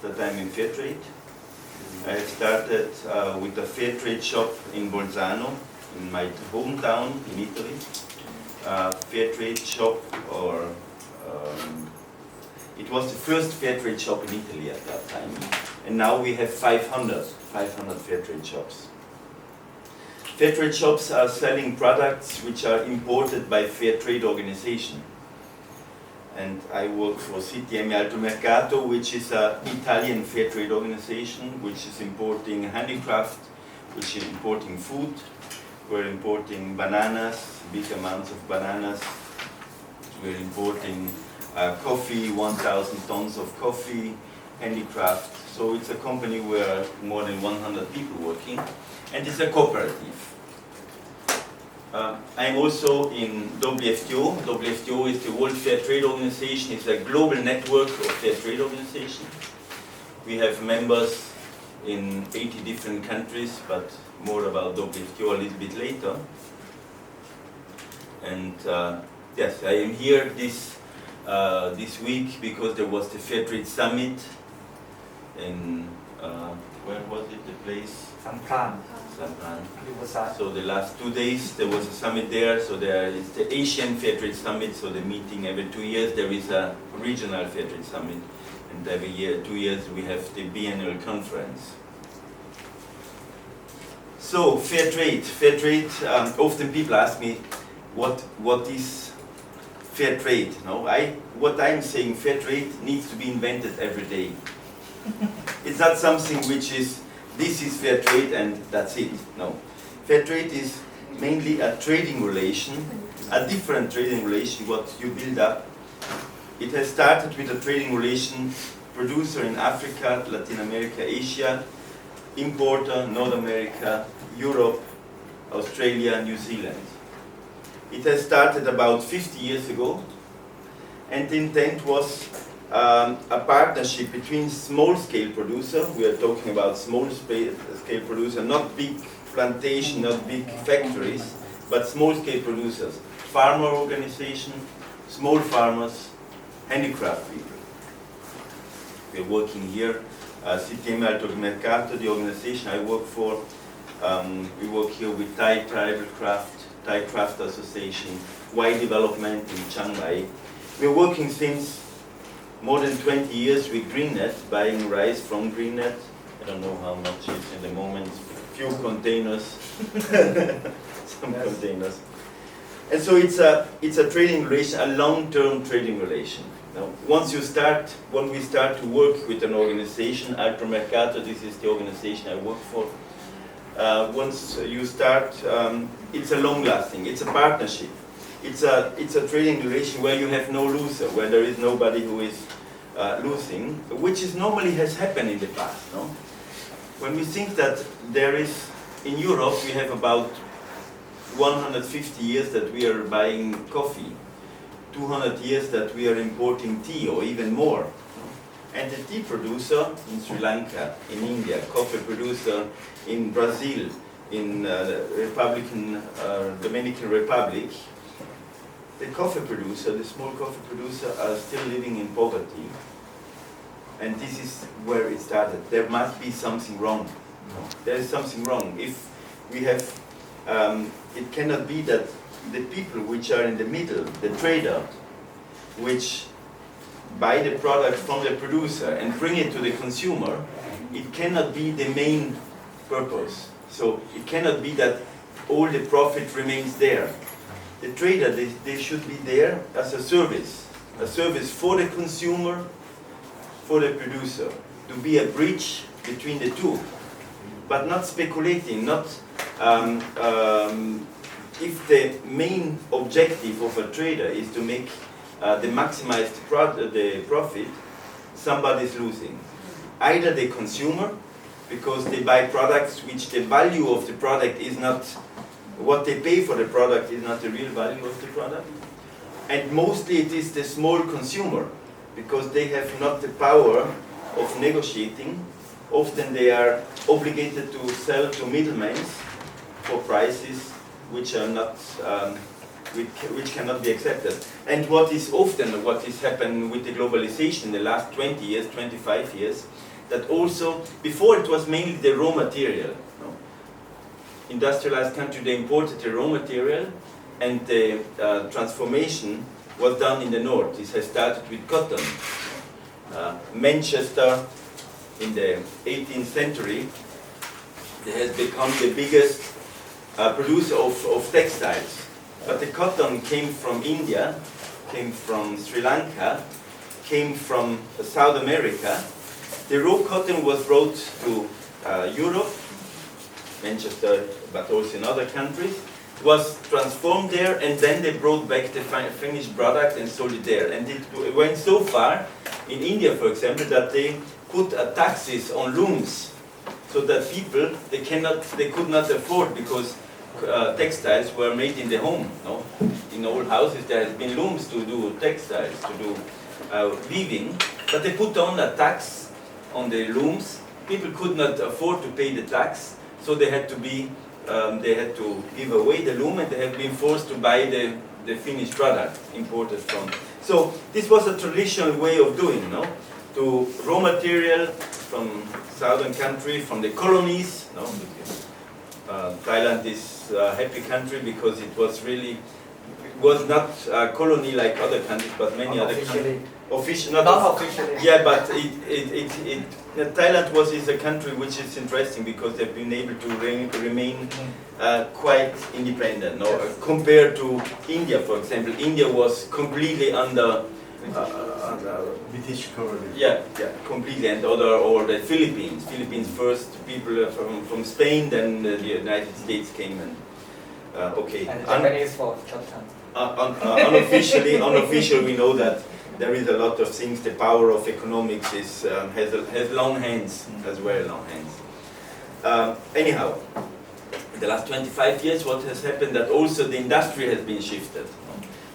that I'm in fair trade. I started with a fair trade shop in Bolzano, in my hometown in Italy. Fair trade shop, or it was the first fair trade shop in Italy at that time. And now we have 500 fair trade shops. Fair trade shops are selling products which are imported by fair trade organization. And I work for CTM Alto Mercato, which is an Italian fair trade organization, which is importing handicraft, which is importing food. We're importing bananas, big amounts of bananas. We're importing coffee, 1,000 tons of coffee, handicraft. So it's a company where more than 100 people working, and it's a cooperative. I'm also in WTO. WTO is the World Fair Trade Organization. It's a global network of fair trade organizations. We have members in 80 different countries, but more about WTO a little bit later. And yes, I am here this week because there was the Fair Trade Summit in, where was it, the place? Sampran. So the last 2 days there was a summit there. So there is the Asian Fair Trade Summit. So the meeting every 2 years there is a regional Fair Trade Summit, and every year, 2 years, we have the biannual conference. So fair trade. Fair trade. Often people ask me, what is fair trade? No, what I'm saying, fair trade needs to be invented every day. It's not something which is, this is fair trade and that's it. No. Fair trade is mainly a trading relation, a different trading relation, what you build up. It has started with a trading relation, producer in Africa, Latin America, Asia, importer, North America, Europe, Australia, New Zealand. It has started about 50 years ago, and the intent was a partnership between small-scale producer. We are talking about small-scale producer, not big plantation, not big factories, but small-scale producers, farmer organization, small farmers, handicraft people. We are working here, CTM Alto Mercato, the organization I work for. We work here with Thai Tribal Craft, Thai Craft Association, Y Development in Chiang Mai. We're working since more than 20 years with GreenNet, buying rice from GreenNet. I don't know how much it's in the moment, few containers, some containers. And so it's a trading relation, a long-term trading relation. Now, when we start to work with an organization, Alto Mercato, this is the organization I work for. Once you start, it's a long-lasting, it's a partnership. It's a trading relation where you have no loser, where there is nobody who is losing, which is normally has happened in the past. No? When we think that there is, in Europe, we have about 150 years that we are buying coffee, 200 years that we are importing tea, or even more. And the tea producer in Sri Lanka, in India, coffee producer in Brazil, in Dominican Republic, the coffee producer, the small coffee producer, are still living in poverty. And this is where it started. There must be something wrong. There is something wrong. If we have, it cannot be that the people which are in the middle, the trader, which buy the product from the producer and bring it to the consumer, it cannot be the main purpose. So it cannot be that all the profit remains there. The trader, they should be there as a service for the consumer, for the producer, to be a bridge between the two, but not speculating, not if the main objective of a trader is to make the maximized the profit, somebody is losing. Either the consumer, because they buy products which the value of the product is not, what they pay for the product is not the real value of the product. And mostly it is the small consumer, because they have not the power of negotiating. Often they are obligated to sell to middlemen for prices which are not, which cannot be accepted. And what is happened with the globalization in the last 20 years, 25 years, that also, before it was mainly the raw material. No? Industrialized country, they imported the raw material, and the transformation was done in the north. This has started with cotton. Manchester, in the 18th century, has become the biggest producer of textiles. But the cotton came from India, came from Sri Lanka, came from South America. The raw cotton was brought to Europe, Manchester, but also in other countries, was transformed there, and then they brought back the finished product and sold it there. And it went so far, in India for example, that they put taxes on looms, so that people, they could not afford, because textiles were made in the home. No? In old houses there has been looms to do textiles, to do weaving, but they put on a tax on the looms. People could not afford to pay the tax, so they had to give away the loom, and they have been forced to buy the finished product imported from. So this was a traditional way of doing, no? To raw material from southern country, from the colonies. No? Thailand is a happy country because it was not a colony like other countries, but many other countries. Not officially. Yeah, but Thailand is a country which is interesting because they've been able to remain quite independent. No? Yes. Compared to India, for example, India was completely under British colony. Yeah, completely, and or the Philippines. Philippines first, people from Spain, then the United States came and okay. And the Japanese for short time. Unofficially, we know that there is a lot of things. The power of economics has long hands as well, long hands. Anyhow, in the last 25 years, what has happened that also the industry has been shifted.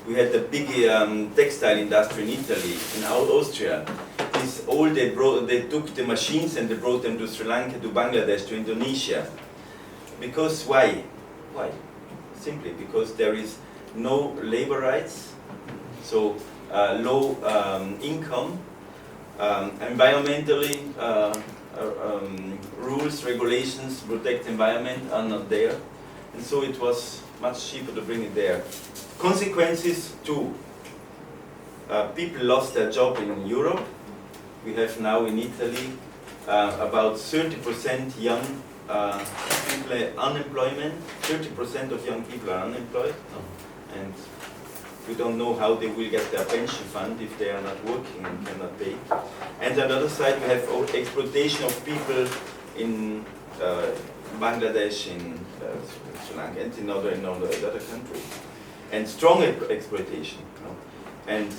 We had the big textile industry in Italy, in Austria. They took the machines and they brought them to Sri Lanka, to Bangladesh, to Indonesia. Because why? Why? Simply because there is no labor rights, so low income, environmentally rules, regulations, protect the environment are not there, and so it was much cheaper to bring it there. Consequences too. People lost their job in Europe. We have now in Italy about 30% young people unemployment. 30% of young people are unemployed, and we don't know how they will get their pension fund if they are not working and cannot pay. And on the other side, we have exploitation of people in Bangladesh, in Sri Lanka, and in other countries, and strong exploitation. And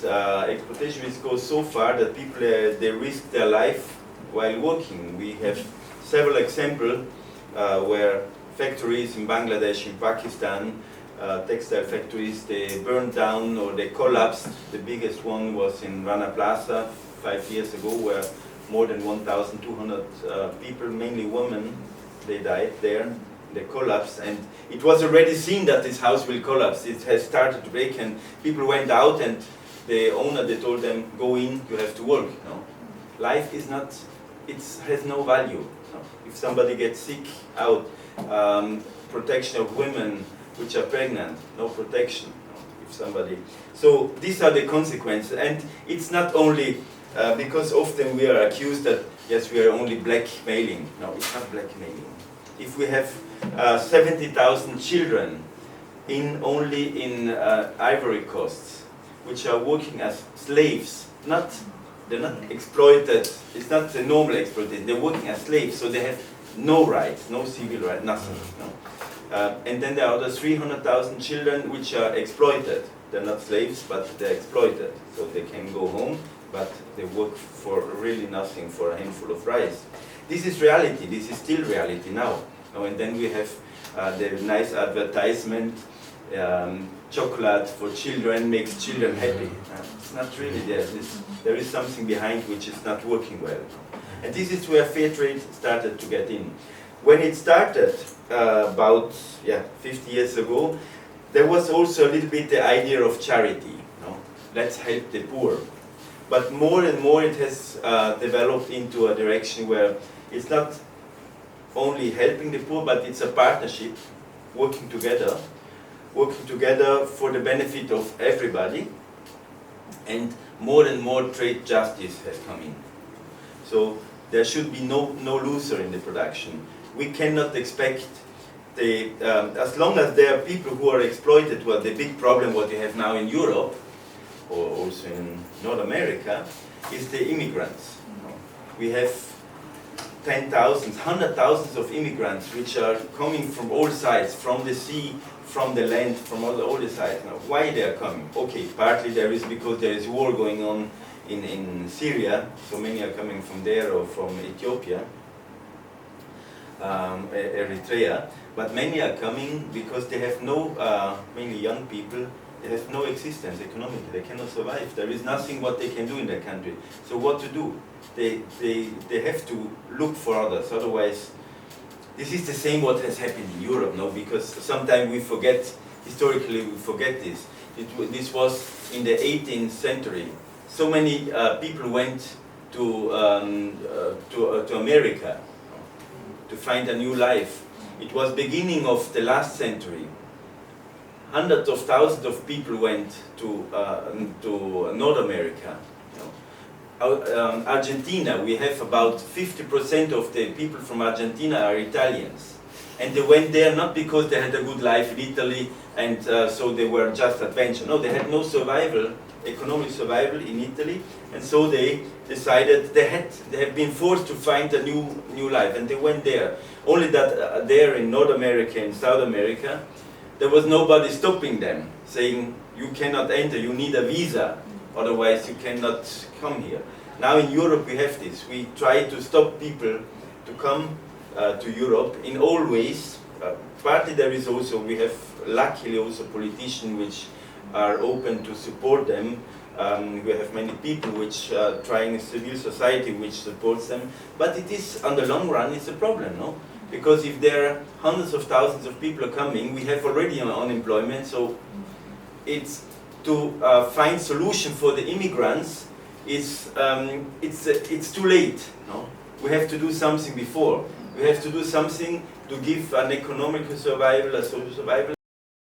exploitation goes so far that people they risk their life while working. We have several examples where factories in Bangladesh, in Pakistan, textile factories, they burned down or they collapsed. The biggest one was in Rana Plaza 5 years ago, where more than 1,200 people, mainly women, they died there. They collapsed, and it was already seen that this house will collapse. It has started to break, and people went out, and the owner, they told them, go in, you have to work. No? Life is not, it has no value. No? If somebody gets sick out, protection of women which are pregnant, no protection. No? If somebody, so these are the consequences, and it's not only because often we are accused that yes, we are only blackmailing. No, it's not blackmailing. If we have 70,000 children only in Ivory Coast, which are working as slaves, they're not exploited. It's not the normal exploitation. They're working as slaves, so they have no rights, no civil rights, nothing. No. And then there are other 300,000 children which are exploited. They're not slaves, but they're exploited. So they can go home, but they work for really nothing, for a handful of rice. This is reality. This is still reality now. And then we have the nice advertisement, chocolate for children makes children happy. It's not really there. There is something behind which is not working well. And this is where fair trade started to get in. When it started about 50 years ago, there was also a little bit the idea of charity. No? Let's help the poor. but more and more it has developed into a direction where it's not only helping the poor, but it's a partnership, working together for the benefit of everybody, and more trade justice has come in. So there should be no loser in the production. We cannot expect as long as there are people who are exploited. Well, the big problem what you have now in Europe, or also in North America, is the immigrants. We have 10,000s, 100,000s of immigrants which are coming from all sides, from the sea, from the land, from all the sides. Now, why they are coming? Okay, partly there is because there is war going on in Syria, so many are coming from there or from Ethiopia, Eritrea, but many are coming because they have no, mainly young people, they have no existence economically, they cannot survive. There is nothing what they can do in their country. So what to do? They have to look for others, otherwise, this is the same what has happened in Europe, no? Because sometimes we forget, historically we forget this. This was in the 18th century. So many people went to America to find a new life. It was beginning of the last century. Hundreds of thousands of people went to North America. Argentina, we have about 50% of the people from Argentina are Italians. And they went there not because they had a good life in Italy and so they were just adventure. No, they had no survival, economic survival in Italy, and so they decided they had been forced to find a new life, and they went there. Only that there in North America and South America, there was nobody stopping them, saying you cannot enter, you need a visa, otherwise you cannot come here. Now in Europe we have this. We try to stop people to come to Europe in all ways. Partly there is also, we have luckily also politicians which are open to support them. We have many people which are trying civil society which supports them. But it is, on the long run, it's a problem, no? Because if there are hundreds of thousands of people are coming, we have already unemployment, so it's to find solution for the immigrants it's too late. No? We have to do something before. We have to do something to give an economical survival, a social survival.